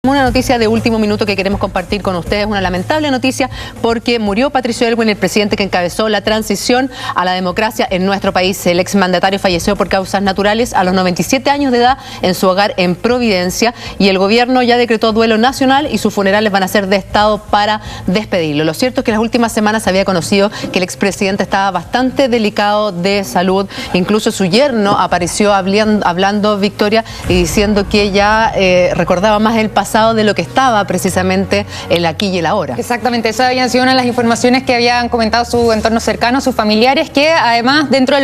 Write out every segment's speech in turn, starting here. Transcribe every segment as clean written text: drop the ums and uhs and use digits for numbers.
Una noticia de último minuto que queremos compartir con ustedes, una lamentable noticia porque murió Patricio Aylwin, el presidente que encabezó la transición a la democracia en nuestro país. El exmandatario falleció por causas naturales a los 97 años de edad en su hogar en Providencia y el gobierno ya decretó duelo nacional y sus funerales van a ser de Estado para despedirlo. Lo cierto es que en las últimas semanas se había conocido que el expresidente estaba bastante delicado de salud, incluso su yerno apareció hablando, Victoria, y diciendo que ella recordaba más el pasado de lo que estaba precisamente el aquí y el ahora. Exactamente, esa habían sido una de las informaciones que habían comentado su entorno cercano, sus familiares, que además dentro de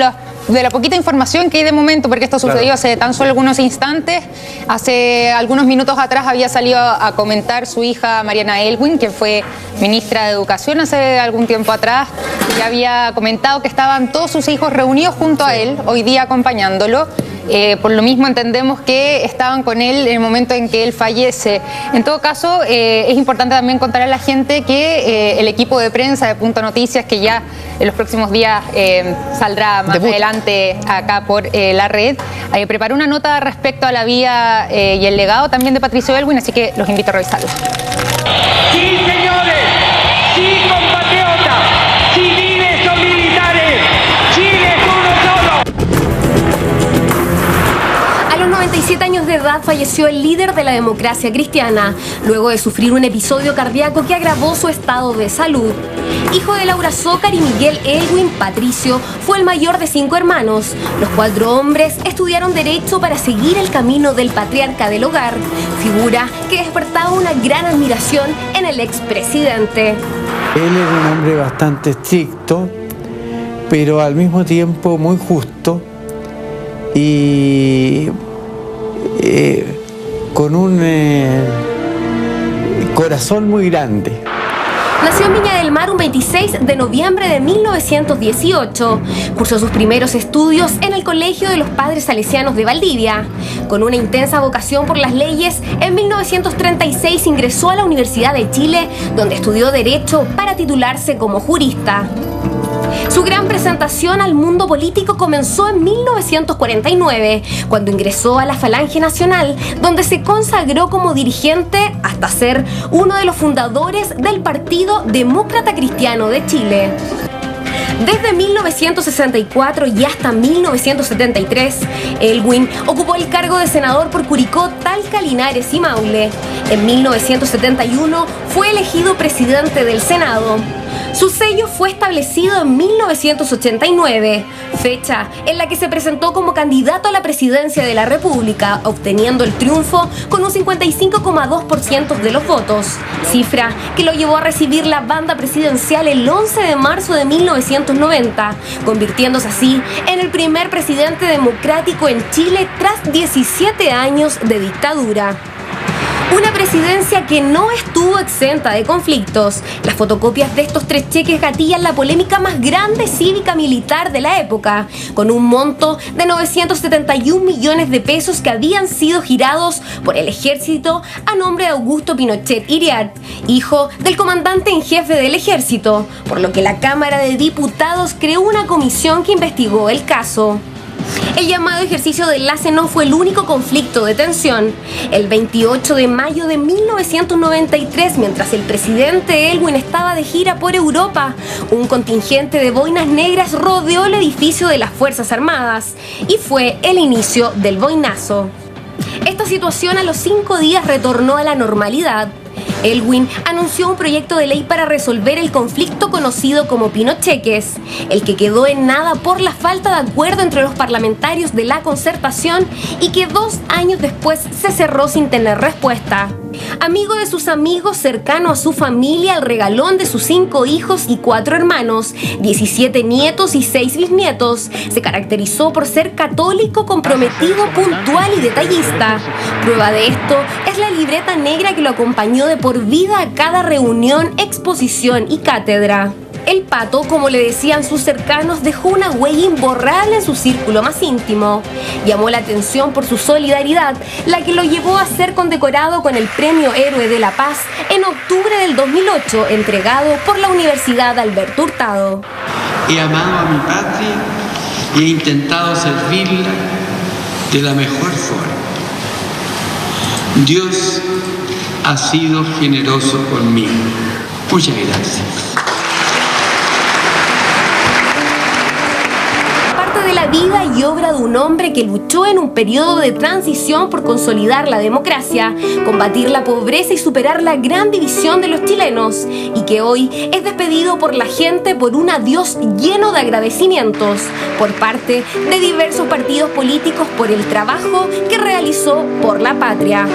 la poquita información que hay de momento, porque esto sucedió hace tan solo algunos instantes, hace algunos minutos atrás había salido a comentar su hija Mariana Aylwin, que fue ministra de Educación hace algún tiempo atrás, y había comentado que estaban todos sus hijos reunidos junto a él, hoy día acompañándolo. Por lo mismo entendemos que estaban con él en el momento en que él fallece. En todo caso, es importante también contar a la gente que el equipo de prensa de Punto Noticias, que ya en los próximos días saldrá más adelante acá por la red, preparó una nota respecto a la vida y el legado también de Patricio Aylwin, así que los invito a revisarlo. Sí, señores, sí, compatriotas, civiles o militares, Chile es uno solo. A los 97 años de edad falleció el líder de la democracia cristiana, luego de sufrir un episodio cardíaco que agravó su estado de salud. Hijo de Laura Zócar y Miguel Aylwin, Patricio fue el mayor de 5 hermanos. Los 4 hombres estudiaron Derecho para seguir el camino del patriarca del hogar, figura que despertaba una gran admiración en el expresidente. Él era un hombre bastante estricto, pero al mismo tiempo muy justo y con un corazón muy grande. Nació en Viña del Mar un 26 de noviembre de 1918. Cursó sus primeros estudios en el Colegio de los Padres Salesianos de Valdivia. Con una intensa vocación por las leyes, en 1936 ingresó a la Universidad de Chile, donde estudió Derecho para titularse como jurista. Su gran presentación al mundo político comenzó en 1949, cuando ingresó a la Falange Nacional, donde se consagró como dirigente hasta ser uno de los fundadores del Partido Demócrata Cristiano de Chile. Desde 1964 y hasta 1973, Aylwin ocupó el cargo de senador por Curicó, Talca, Linares y Maule. En 1971 fue elegido presidente del Senado. Su sello fue establecido en 1989, fecha en la que se presentó como candidato a la presidencia de la República, obteniendo el triunfo con un 55,2% de los votos, cifra que lo llevó a recibir la banda presidencial el 11 de marzo de 1990, convirtiéndose así en el primer presidente democrático en Chile tras 17 años de dictadura. Una presidencia que no estuvo exenta de conflictos. Las fotocopias de estos 3 cheques gatillan la polémica más grande cívica-militar de la época, con un monto de 971 millones de pesos que habían sido girados por el ejército a nombre de Augusto Pinochet Iriart, hijo del comandante en jefe del ejército, por lo que la Cámara de Diputados creó una comisión que investigó el caso. El llamado ejercicio de enlace no fue el único conflicto de tensión. El 28 de mayo de 1993, mientras el presidente Aylwin estaba de gira por Europa, un contingente de boinas negras rodeó el edificio de las Fuerzas Armadas y fue el inicio del boinazo. Esta situación a los 5 días retornó a la normalidad. Aylwin anunció un proyecto de ley para resolver el conflicto conocido como Pinocheques, el que quedó en nada por la falta de acuerdo entre los parlamentarios de la concertación y que 2 años después se cerró sin tener respuesta. Amigo de sus amigos, cercano a su familia, el regalón de sus 5 hijos y 4 hermanos, 17 nietos y 6 bisnietos, se caracterizó por ser católico, comprometido, puntual y detallista. Prueba de esto es la libreta negra que lo acompañó de por vida a cada reunión, exposición y cátedra. El Pato, como le decían sus cercanos, dejó una huella imborrable en su círculo más íntimo. Llamó la atención por su solidaridad, la que lo llevó a ser condecorado con el Premio Héroe de la Paz en octubre del 2008, entregado por la Universidad Alberto Hurtado. He amado a mi patria y he intentado servirla de la mejor forma. Dios ha sido generoso conmigo. Muchas gracias. De la vida y obra de un hombre que luchó en un periodo de transición por consolidar la democracia, combatir la pobreza y superar la gran división de los chilenos, y que hoy es despedido por la gente por un adiós lleno de agradecimientos por parte de diversos partidos políticos por el trabajo que realizó por la patria.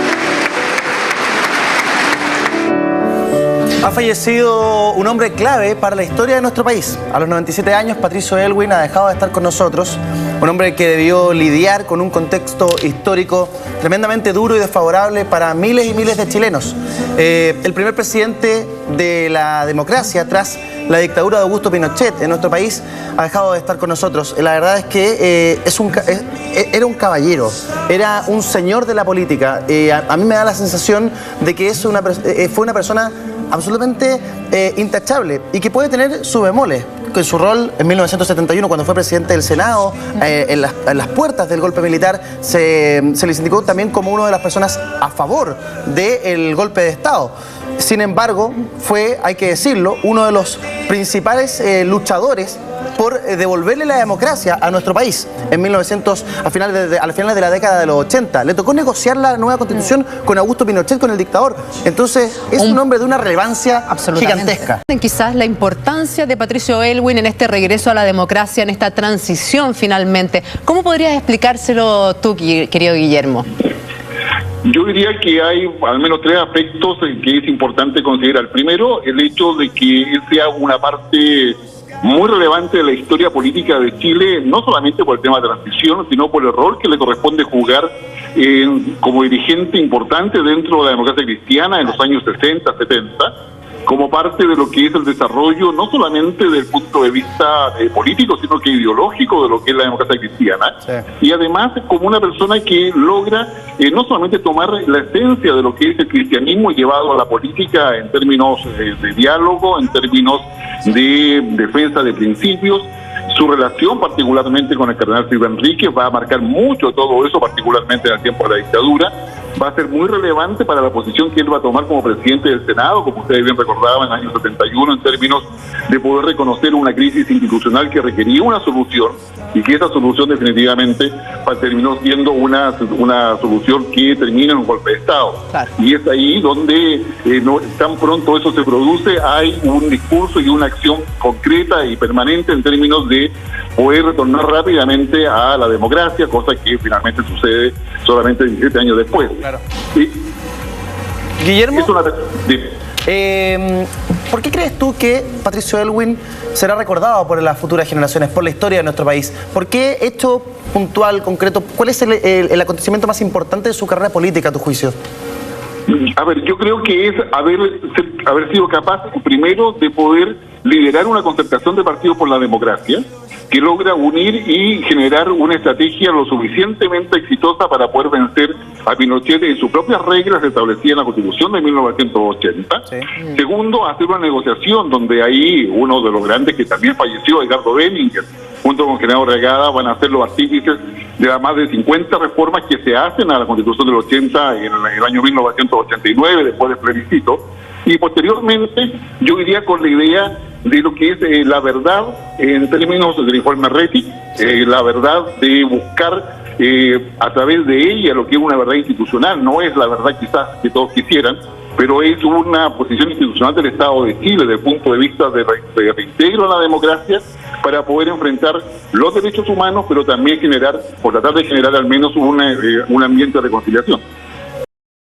Ha fallecido un hombre clave para la historia de nuestro país. A los 97 años, Patricio Aylwin ha dejado de estar con nosotros. Un hombre que debió lidiar con un contexto histórico tremendamente duro y desfavorable para miles y miles de chilenos. El primer presidente de la democracia tras la dictadura de Augusto Pinochet en nuestro país ha dejado de estar con nosotros. La verdad es que era un caballero, era un señor de la política. A mí me da la sensación de que fue una persona absolutamente intachable y que puede tener su bemoles. En su rol en 1971, cuando fue presidente del Senado, en las puertas del golpe militar, se les indicó también como una de las personas a favor del golpe de Estado. Sin embargo, fue, hay que decirlo, uno de los principales luchadores por devolverle la democracia a nuestro país al final de la década de los 80. Le tocó negociar la nueva constitución con Augusto Pinochet, con el dictador. Entonces, es un hombre de una relevancia gigantesca. Quizás la importancia de Patricio Aylwin en este regreso a la democracia, en esta transición finalmente. ¿Cómo podrías explicárselo tú, querido Guillermo? Yo diría que hay al menos tres aspectos que es importante considerar. Primero, el hecho de que él sea una parte muy relevante de la historia política de Chile, no solamente por el tema de transición, sino por el rol que le corresponde jugar como dirigente importante dentro de la democracia cristiana en los años 60, 70, como parte de lo que es el desarrollo, no solamente desde el punto de vista político, sino que ideológico de lo que es la democracia cristiana. Sí. Y además como una persona que logra no solamente tomar la esencia de lo que es el cristianismo llevado a la política en términos de diálogo, en términos de defensa de principios. Su relación particularmente con el cardenal Silva Enríquez va a marcar mucho todo eso, particularmente en el tiempo de la dictadura. Va a ser muy relevante para la posición que él va a tomar como presidente del Senado, como ustedes bien recordaban, en el año 71, en términos de poder reconocer una crisis institucional que requería una solución, y que esa solución definitivamente terminó siendo una solución que termina en un golpe de Estado. Claro. Y es ahí donde tan pronto eso se produce, hay un discurso y una acción concreta y permanente en términos de poder retornar rápidamente a la democracia, cosa que finalmente sucede solamente 17 años después. Claro. Guillermo, ¿por qué crees tú que Patricio Aylwin será recordado por las futuras generaciones, por la historia de nuestro país? ¿Por qué hecho puntual, concreto? ¿Cuál es el acontecimiento más importante de su carrera política, a tu juicio? A ver, yo creo que es haber sido capaz, primero, de poder liderar una concertación de partidos por la democracia, que logra unir y generar una estrategia lo suficientemente exitosa para poder vencer a Pinochet en sus propias reglas establecidas en la Constitución de 1980. Sí. Segundo, hacer una negociación donde ahí uno de los grandes que también falleció, Edgardo Bellinger, junto con General Regada, van a ser los artífices de las más de 50 reformas que se hacen a la Constitución del 80 en el año 1989, después del plebiscito. Y posteriormente, yo iría con la idea de lo que es la verdad en términos del informe Rettig, la verdad de buscar a través de ella lo que es una verdad institucional. No es la verdad quizás que todos quisieran, pero es una posición institucional del Estado de Chile desde el punto de vista de reintegro a la democracia para poder enfrentar los derechos humanos, pero también tratar de generar al menos un ambiente de reconciliación.